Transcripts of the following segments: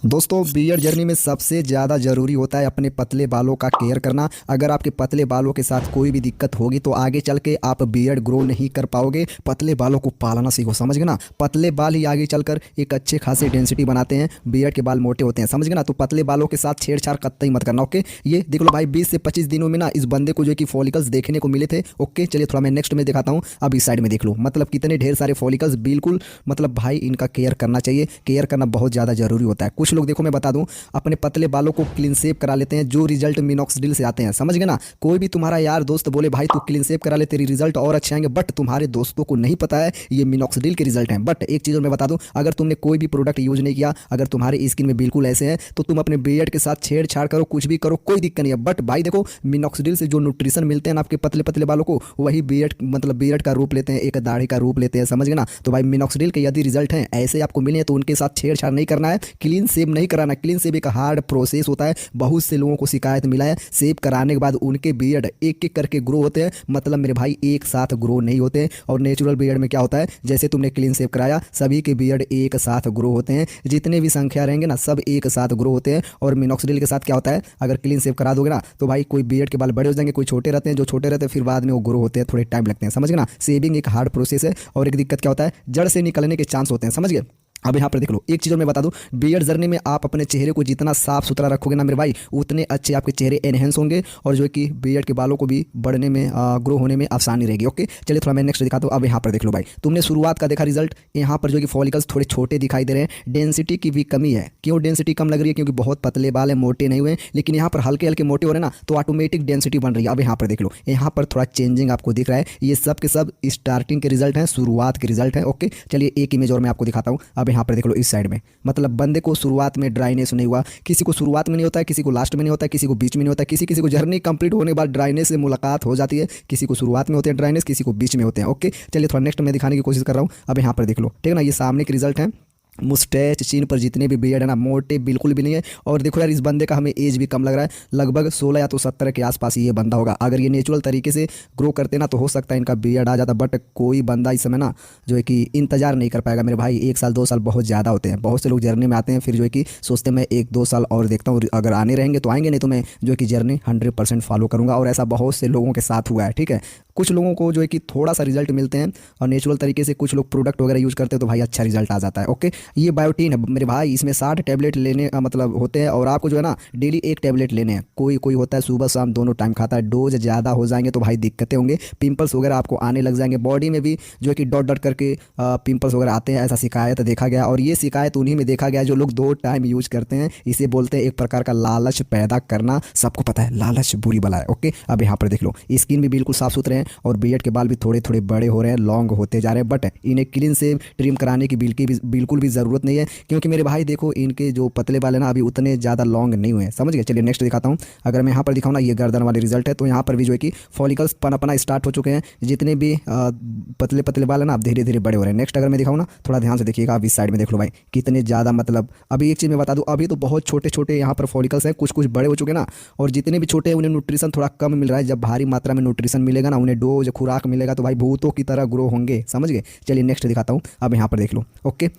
दोस्तों beard journey में सबसे ज़्यादा ज़रूरी होता है अपने पतले बालों का केयर करना। अगर आपके पतले बालों के साथ कोई भी दिक्कत होगी तो आगे चल के आप बियर्ड ग्रो नहीं कर पाओगे। पतले बालों को पालना सीखो, समझ गए ना। पतले बाल ही आगे चलकर एक अच्छे खासे डेंसिटी बनाते हैं। बियर्ड के बाल मोटे होते हैं, समझ गए ना। तो पतले बालों के साथ छेड़छाड़ कतई मत करना। ओके, ये देख लो भाई 20 से 25 दिनों में ना इस बंदे को जो कि फॉलिकल्स देखने को मिले थे। ओके चलिए थोड़ा मैं नेक्स्ट में दिखाता हूँ। अब इस साइड में देख लो, मतलब कितने ढेर सारे फॉलिकल्स। बिल्कुल मतलब भाई इनका केयर करना चाहिए, केयर करना बहुत ज़्यादा ज़रूरी होता है। कुछ लोग देखो मैं बता दूं अपने पतले बालों को क्लीन शेव करा लेते हैं, जो रिजल्ट मिनॉक्सिडिल से आते हैं, समझ गए ना। कोई भी तुम्हारा यार दोस्त बोले भाई तू क्लीन शेव करा ले तेरी रिजल्ट और अच्छे आएंगे, बट तुम्हारे दोस्तों को नहीं पता है ये मिनॉक्सिडिल के रिजल्ट हैं। बट एक चीज़ और मैं बता दूं, अगर तुमने कोई भी प्रोडक्ट यूज नहीं किया, अगर तुम्हारे स्किन में बिल्कुल ऐसे हैं तो तुम अपने बियर्ड के साथ छेड़छाड़ करो, कुछ भी करो, कोई दिक्कत नहीं है। बट भाई देखो मिनॉक्सिडिल से जो न्यूट्रिशन मिलते हैं ना आपके पतले पतले बालों को, वही बियर्ड मतलब बियर्ड का रूप लेते हैं, एक दाढ़ी का रूप लेते हैं, समझ गए ना। तो भाई मिनॉक्सिडिल के यदि रिजल्ट हैं ऐसे आपको मिले हैं तो उनके साथ छेड़छाड़ नहीं करना है, क्लीन शेव नहीं कराना। क्लीन शेव एक हार्ड प्रोसेस होता है, बहुत से लोगों को शिकायत मिला है शेव कराने के बाद उनके बियर्ड एक एक करके ग्रो होते हैं, मतलब मेरे भाई एक साथ ग्रो नहीं होते। और नेचुरल बियर्ड में क्या होता है, जैसे तुमने क्लीन शेव कराया सभी के बियर्ड एक साथ ग्रो होते हैं, जितने भी संख्या रहेंगे ना सब एक साथ ग्रो होते हैं। और मिनॉक्सिडिल के साथ क्या होता है, अगर क्लीन शेव करा दोगे ना तो भाई कोई बियर्ड के बाल बड़े हो जाएंगे, कोई छोटे रहते हैं, जो छोटे रहते हैं फिर बाद में वो ग्रो होते हैं, थोड़े टाइम लगते हैं, समझ गए ना। शेविंग एक हार्ड प्रोसेस है और एक दिक्कत क्या होता है, जड़ से निकलने के चांस होते हैं, समझ गए। अब यहाँ पर देख लो एक चीज़ और मैं बता दूं, बियर्ड जर्नी में आप अपने चेहरे को जितना साफ सुथरा रखोगे ना मेरे भाई, उतने अच्छे आपके चेहरे एनहेंस होंगे और जो कि बियर्ड के बालों को भी बढ़ने में ग्रो होने में आसानी रहेगी। ओके चलिए थोड़ा मैं नेक्स्ट दिखाता हूँ। अब यहाँ पर देख लो भाई, तुमने शुरुआत का देखा रिजल्ट, यहाँ पर जो कि फॉलिकल्स थोड़े छोटे दिखाई दे रहे हैं, डेंसिटी की भी कमी है। क्यों डेंसिटी कम लग रही है, क्योंकि बहुत पतले बाल है, मोटे नहीं हुए, लेकिन यहाँ पर हल्के हल्के मोटे हो रहे हैं ना तो ऑटोमेटिक डेंसिटी बन रही है। अब यहाँ पर देख लो, यहाँ पर थोड़ा चेंजिंग आपको दिख रहा है। ये सब के सब स्टार्टिंग के रिजल्ट हैं, शुरुआत के रिजल्ट हैं। ओके चलिए एक इमेज और मैं आपको दिखाता हूँ। अब यहाँ पर देख लो इस साइड में, मतलब बंदे को शुरुआत में ड्राइनेस नहीं हुआ, किसी को शुरुआत में नहीं होता है, किसी को लास्ट में नहीं होता है, किसी को बीच में नहीं होता है, किसी किसी को जर्नी कंप्लीट होने के बाद ड्राइनेस से मुलाकात हो जाती है, किसी को शुरुआत में होते हैं ड्राइनेस, किसी को बीच में होते हैं। ओके चलिए थोड़ा नेक्स्ट मैं दिखाने की कोशिश कर रहा हूँ। अब यहाँ पर देख लो, ठीक है ना, ये सामने के रिजल्ट हैं। मुस्टैच चीन पर जितने भी बियर्ड है ना मोटे बिल्कुल भी नहीं है। और देखो यार इस बंदे का हमें एज भी कम लग रहा है, लगभग 16 या तो 17 के आसपास ये बंदा होगा। अगर ये नेचुरल तरीके से ग्रो करते ना तो हो सकता है इनका बियर्ड आ जाता, बट कोई बंदा इस समय ना जो है कि इंतजार नहीं कर पाएगा मेरे भाई। 1 साल 2 साल बहुत ज़्यादा होते हैं, बहुत से लोग जर्नी में आते हैं फिर जो है कि सोचते हैं मैं 1-2 साल और देखता हूँ, अगर आने रहेंगे तो आएंगे, नहीं तो मैं जो है कि जर्नी 100% फॉलो करूँगा। और ऐसा बहुत से लोगों के साथ हुआ है, ठीक है। कुछ लोगों को जो है कि थोड़ा सा रिजल्ट मिलते हैं और नेचुरल तरीके से कुछ लोग प्रोडक्ट वगैरह यूज़ करते हैं तो भाई अच्छा रिजल्ट आ जाता है। ओके ये बायोटीन है मेरे भाई, इसमें 60 टैबलेट लेने मतलब होते हैं और आपको जो है ना डेली 1 टैबलेट लेने हैं। कोई कोई होता है सुबह शाम दोनों टाइम खाता है, डोज ज़्यादा हो जाएंगे तो भाई दिक्कतें होंगे, पिंपल्स वगैरह आपको आने लग जाएंगे, बॉडी में भी जो है कि डॉट डॉट करके पिंपल्स वगैरह आते हैं, ऐसा शिकायत देखा गया। और ये शिकायत उन्हीं में देखा गया जो लोग 2 टाइम यूज करते हैं। इसे बोलते हैं एक प्रकार का लालच पैदा करना, सबको पता है लालच बुरी बला है। ओके अब यहाँ पर देख लो स्किन भी बिल्कुल साफ सुथरे हैं और बियर्ड के बाल भी थोड़े थोड़े बड़े हो रहे हैं, लॉन्ग होते जा रहे हैं, बट इन्हें क्लीन से ट्रिम कराने की बिल्कुल भी ज़रूरत नहीं है, क्योंकि मेरे भाई देखो इनके जो पतले बाल है ना अभी उतने ज़्यादा लॉन्ग नहीं हुए हैं, समझ गए। चलिए नेक्स्ट दिखाता हूँ। अगर मैं यहाँ पर दिखाऊँ ना, ये गर्दन वाले रिजल्ट है, तो यहाँ पर भी जो है कि फॉलिकल्स पनपना स्टार्ट हो चुके हैं, जितने भी पतले पतले बाल है ना अब धीरे धीरे बड़े हो रहे हैं। नेक्स्ट अगर मैं दिखाऊँ ना थोड़ा ध्यान से देखिएगा, अब इस साइड में देख लो भाई कितने ज़्यादा, मतलब अभी एक चीज़ मैं बता दूँ, अभी तो बहुत छोटे छोटे यहाँ पर फॉलिकल्स हैं, कुछ कुछ बड़े हो चुके हैं ना, और जितने भी छोटे हैं उन्हें न्यूट्रिशन थोड़ा कम मिल रहा है। जब भारी मात्रा में न्यूट्रिशन मिलेगा ना, उन्हें डोज खुराक मिलेगा तो भाई भूतों की तरह ग्रो होंगे, समझ गए। चलिए नेक्स्ट दिखाता हूँ। अब यहाँ पर देख लो, ओके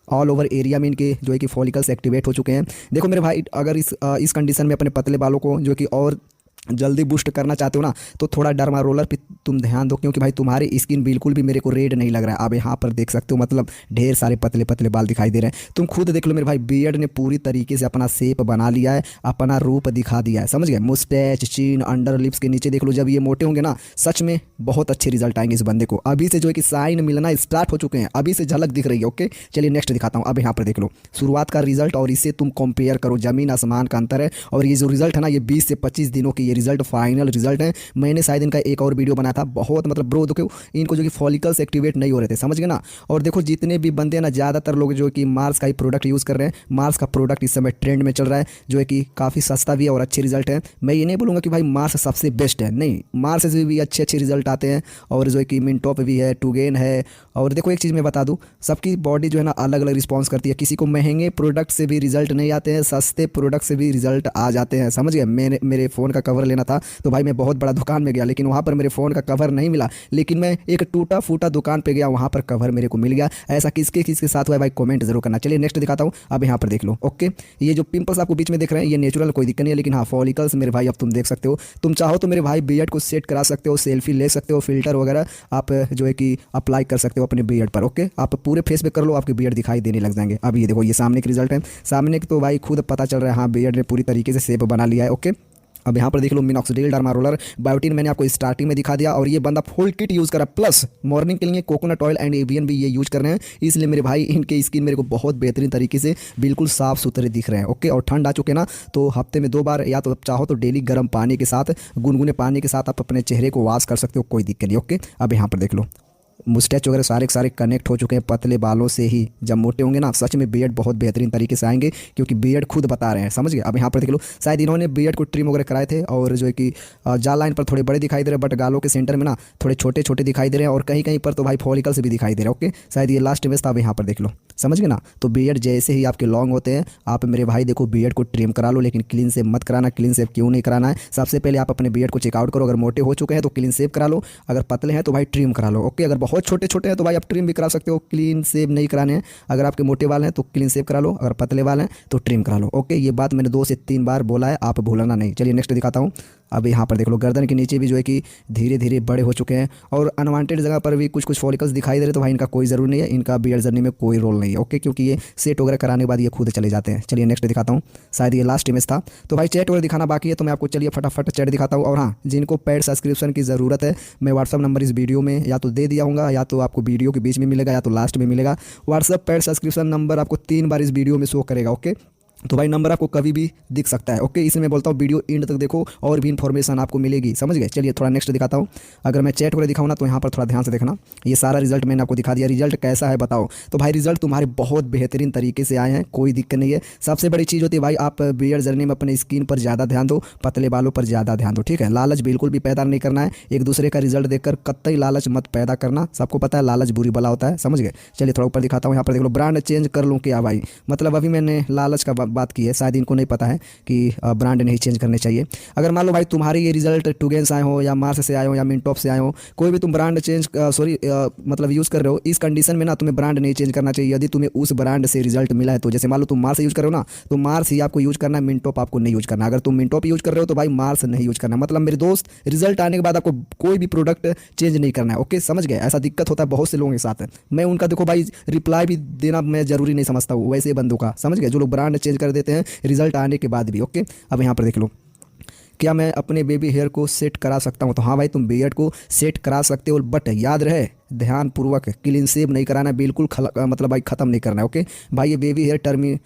ऑल ओवर एरिया में इनके जो है कि फॉलिकल्स एक्टिवेट हो चुके हैं। देखो मेरे भाई अगर इस कंडीशन में अपने पतले बालों को जो कि और जल्दी बूस्ट करना चाहते हो ना तो थोड़ा डर्मा रोलर पे तुम ध्यान दो, क्योंकि भाई तुम्हारी स्किन बिल्कुल भी मेरे को रेड नहीं लग रहा है। अब यहाँ पर देख सकते हो, मतलब ढेर सारे पतले पतले बाल दिखाई दे रहे हैं, तुम खुद देख लो मेरे भाई बियर्ड ने पूरी तरीके से अपना शेप बना लिया है, अपना रूप दिखा दिया है, समझ गए। मुस्टैच चीन अंडर लिप्स के नीचे देख लो, जब ये मोटे होंगे ना सच में बहुत अच्छे रिजल्ट आएंगे इस बंदे को। अभी से जो है कि साइन मिलना स्टार्ट हो चुके हैं, अभी से झलक दिख रही है। ओके चलिए नेक्स्ट दिखाता हूँ। अब यहाँ पर देख लो शुरुआत का रिजल्ट और इसे तुम कंपेयर करो, जमीन आसमान का अंतर है। और ये जो रिजल्ट है ना ये 20 से 25 दिनों की ये रिजल्ट फाइनल रिजल्ट है। मैंने शायद इनका एक और वीडियो बनाया था, बहुत मतलब ब्रो देखो इनको जो कि फॉलिकल्स एक्टिवेट नहीं हो रहे थे, समझ गए ना। और देखो जितने भी बंदे ना ज़्यादातर लोग जो कि मार्स का ही प्रोडक्ट यूज़ कर रहे हैं, मार्स का प्रोडक्ट इस समय ट्रेंड में चल रहा है, जो है कि काफ़ी सस्ता भी है और अच्छे रिजल्ट है। मैं ये नहीं बोलूँगा कि भाई मार्स सबसे बेस्ट है, नहीं, मार्स से भी अच्छे अच्छे रिजल्ट आते हैं। और जो है कि मिनटॉप भी है, टूगेन है, और देखो एक चीज़ मैं बता दूं, सबकी बॉडी जो है ना अलग अलग रिस्पॉन्स करती है। किसी को महंगे प्रोडक्ट से भी रिजल्ट नहीं आते हैं, सस्ते प्रोडक्ट से भी रिजल्ट आ जाते हैं, समझ गए। मेरे फ़ोन का कवर लेना था तो भाई मैं बहुत बड़ा दुकान में गया, लेकिन वहाँ पर मेरे फ़ोन का कवर नहीं मिला, लेकिन मैं एक टूटा फूटा दुकान पर गया, वहाँ पर कवर मेरे को मिल गया। ऐसा किसके किसके साथ हुआ है भाई, कॉमेंट जरूर करना। चलिए नेक्स्ट दिखाता हूँ, अब यहाँ पर देख लो। ओके, ये जो पिंपल्स आपको बीच में दिख रहे हैं ये नेचुरल, कोई दिक्कत नहीं है, लेकिन हाँ फॉलिकल्स मेरे भाई अब तुम देख सकते हो। तुम चाहो तो मेरे भाई बियर्ड को सेट करा सकते हो, सेल्फी ले सकते हो, फिल्टर वगैरह आप जो है कि अप्लाई कर सकते हो अपने बियर्ड पर। ओके, आप पूरे फेस पे कर लो, आपके बियर्ड दिखाई देने लग जाएंगे। अब ये देखो, ये सामने के रिजल्ट है, सामने के तो भाई खुद पता चल रहा है हाँ बियर्ड ने पूरी तरीके से शेप बना लिया है। ओके, अब यहाँ पर देख लो मिनॉक्सिडिल डर्मा रोलर बायोटिन मैंने आपको स्टार्टिंग में दिखा दिया, और ये बंदा फुल किट यूज़ करा, प्लस मॉर्निंग के लिए कोकोनट ऑयल एंड एवियन भी ये यूज कर रहे हैं, इसलिए मेरे भाई इनके स्किन मेरे को बहुत बेहतरीन तरीके से बिल्कुल साफ सुथरे दिख रहे हैं। ओके, और ठंड आ चुके ना, तो हफ्ते में 2 बार या तो चाहो तो डेली गर्म पानी के साथ, गुनगुने पानी के साथ आप अपने चेहरे को वॉश कर सकते हो, कोई दिक्कत नहीं। ओके, अब यहाँ पर देख लो मुस्टैच वगैरह सारे के सारे कनेक्ट हो चुके हैं पतले बालों से ही। जब मोटे होंगे ना सच में बियर्ड बहुत बेहतरीन तरीके से आएंगे, क्योंकि बियर्ड खुद बता रहे हैं, समझ गए। अब यहाँ पर देख लो, शायद इन्होंने बियर्ड को ट्रिम वगैरह कराए थे, और जो है कि जा लाइन पर थोड़े बड़े दिखाई दे रहे हैं, बट गालों के सेंटर में ना थोड़े छोटे छोटे दिखाई दे रहे हैं, और कहीं कहीं पर तो भाई फॉलिकल्स भी दिखाई दे रहे हैं। ओके, शायद ये लास्ट इमेज था। अब यहाँ पर देख लो, समझ गए ना। तो बियर्ड जैसे ही आपके लॉन्ग होते हैं, आप मेरे भाई देखो बियर्ड को ट्रिम करा लो, लेकिन क्लीन शेव मत कराना। क्लीन शेव क्यों नहीं कराना है, सबसे पहले आप अपने बियर्ड को चेकआउट करो। अगर मोटे हो चुके हैं तो क्लीन शेव करा लो, अगर पतले हैं तो भाई ट्रिम करा लो। ओके, अगर बहुत छोटे छोटे हैं तो भाई आप ट्रिम भी करा सकते हो, क्लीन शेव नहीं कराने हैं। अगर आपके मोटे बाल हैं तो क्लीन शेव करा लो, अगर पतले बाल हैं तो ट्रिम करा लो। ओके, ये बात मैंने 2 से 3 बार बोला है, आप भूलना नहीं। चलिए नेक्स्ट दिखाता हूँ। अब यहाँ पर देख लो, गर्दन के नीचे भी जो है कि धीरे धीरे बड़े हो चुके हैं, और अनवांटेड जगह पर भी कुछ कुछ फॉलिकल्स दिखाई दे रहे, तो भाई इनका कोई ज़रूर नहीं है, इनका बियर्ड जर्नी में कोई रोल नहीं है। ओके, क्योंकि ये सेट वगैरह कराने के बाद ये खुद चले जाते हैं। चलिए नेक्स्ट दिखाता हूँ, शायद ये लास्ट इमेज था। तो भाई चैट वगैरह दिखाना बाकी है, तो मैं आपको चलिए फटाफट चैट दिखाता हूँ। और हाँ, जिनको पेड सब्सक्रिप्शन की ज़रूरत है, मैं व्हाट्सअप नंबर इस वीडियो में या तो दे दिया हूँ, या तो आपको वीडियो के बीच में मिलेगा, या तो लास्ट में मिलेगा। व्हाट्सअप पेड सब्सक्रिप्शन नंबर आपको 3 बार इस वीडियो में शो करेगा। ओके, तो भाई नंबर आपको कभी भी दिख सकता है। ओके, इसलिए मैं बोलता हूँ वीडियो एंड तक देखो, और भी इन्फॉर्मेशन आपको मिलेगी, समझ गए। चलिए थोड़ा नेक्स्ट दिखाता हूँ। अगर मैं चैट वगैरह दिखाऊँ ना, तो यहाँ पर थोड़ा ध्यान से देखना, ये सारा रिजल्ट मैंने आपको दिखा दिया। रिजल्ट कैसा है बताओ, तो भाई रिजल्ट तुम्हारे बहुत बेहतरीन तरीके से आए हैं, कोई दिक्कत नहीं है। सबसे बड़ी चीज़ होती है भाई, आप बियर्ड जर्नी में अपने स्किन पर ज़्यादा ध्यान दो, पतले बालों पर ज़्यादा ध्यान दो, ठीक है। लालच बिल्कुल भी पैदा नहीं करना है, एक दूसरे का रिजल्ट देखकर कतई लालच मत पैदा करना, सबको पता है लालच बुरी बला होता है, समझ गए। चलिए थोड़ा ऊपर दिखाता हूँ। यहाँ पर देख लो, ब्रांड चेंज कर लूँ क्या भाई, मतलब अभी मैंने लालच का बात की है, शायद इनको नहीं पता है कि ब्रांड नहीं चेंज करने चाहिए। अगर मान लो भाई तुम्हारे ये रिजल्ट टूगेन से आए हो, या मार्स से आए हो, या मिनटॉप से आए हो, कोई भी तुम ब्रांड चेंज मतलब यूज़ कर रहे हो, इस कंडीशन में ना तुम्हें ब्रांड नहीं चेंज करना चाहिए। यदि तुम्हें उस ब्रांड से रिजल्ट मिला है, तो जैसे मान लो तुम मार्स यूज़ कर रहे हो ना, तो मार्स ही आपको यूज़ करना है, मिनटॉप आपको नहीं यूज़ करना। अगर तुम मिनटॉप यूज़ कर रहे हो तो भाई मार्स नहीं यूज़ करना। मतलब मेरे दोस्त, रिजल्ट आने के बाद आपको कोई भी प्रोडक्ट चेंज नहीं करना है। ओके, समझ गए। ऐसा दिक्कत होता है बहुत से लोगों के साथ, मैं उनका देखो भाई रिप्लाई भी देना मैं जरूरी नहीं समझता हूँ, वैसे बंदों का, समझ गए, जो लोग ब्रांड चेंज कर देते हैं रिजल्ट आने के बाद भी। ओके, अब यहाँ पर देख लो, क्या मैं अपने बेबी हेयर को सेट करा सकता हूँ, तो हाँ भाई तुम बियर्ड को सेट करा सकते हो, बट याद रहे ध्यानपूर्वक क्लीन शेव नहीं कराना है, बिल्कुल मतलब भाई ख़त्म नहीं करना है। ओके भाई, ये बेबी हेयर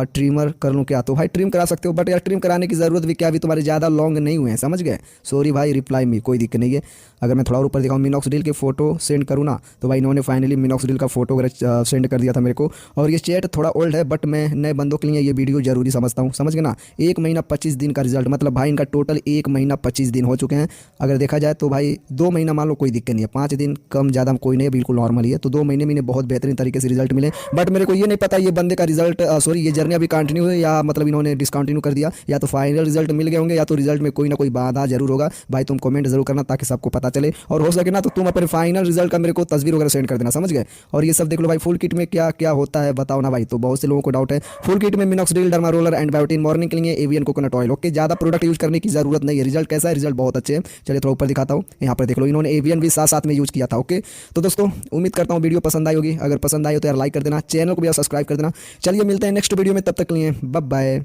ट्रिमर कर लूँ क्या, तो भाई ट्रिम करा सकते हो, बट यार ट्रिम कराने की ज़रूरत भी क्या, अभी तुम्हारे ज़्यादा लॉन्ग नहीं हुए हैं, समझ गए। सॉरी भाई, रिप्लाई में कोई दिक्कत नहीं है। अगर मैं थोड़ा और ऊपर दिखाऊँ, मिनॉक्सिडिल के फ़ोटो सेंड करूँ ना, तो भाई इन्होंने फाइनली मिनॉक्सिडिल का फोटो वगैरह सेंड कर दिया था मेरे को। और ये चैट थोड़ा ओल्ड है, बट मैं नए बंदों के लिए ये वीडियो जरूरी समझता हूँ, समझ गए ना। 1 महीना 25 दिन का रिजल्ट, मतलब भाई इनका टोटल 1 महीना 25 दिन हो चुके हैं। अगर देखा जाए तो भाई 2 महीना मान लो कोई दिक्कत नहीं है, 5 दिन कम ज़्यादा कोई नहीं है, बिल्कुल नॉर्मल ही है। तो 2 महीने में इन्हें बहुत बेहतरीन तरीके से रिजल्ट मिले, बट मेरे को ये नहीं पता ये बंदे का रिजल्ट ये जर्नी अभी कंटिन्यू है, या मतलब इन्होंने डिसकंटिन्यू कर दिया, या तो फाइनल रिजल्ट मिल गए होंगे, या तो रिजल्ट में कोई ना कोई बाधा जरूर होगा। भाई तुम कमेंट जरूर करना ताकि सबको पता चले, और हो सके ना तो तुम अपने फाइनल रिजल्ट का मेरे को तस्वीर वगैरह सेंड कर देना, समझ गए। और ये सब देख लो भाई, फुल किट में क्या क्या होता है बताओ ना भाई, तो बहुत से लोगों को डाउट है। फुल किट में minoxidil derma roller and biotin, morning के लिए एवियन कोकोनट ऑयल। ओके, ज़्यादा प्रोडक्ट यूज करने की जरूरत नहीं है। रिजल्ट कैसा है, रिजल्ट बहुत अच्छे हैं। चलिए थोड़ा ऊपर दिखाता हूँ, यहाँ पर देख लो, इन्होंने एवियन भी साथ साथ में यूज किया था। ओके, तो दोस्तों उम्मीद करता हूँ वीडियो पसंद आई होगी, अगर पसंद आई हो तो यार लाइक कर देना, चैनल को भी सब्सक्राइब कर देना। चलिए मिलते हैं नेक्स्ट वीडियो में, तब तक के लिए बाय बाय।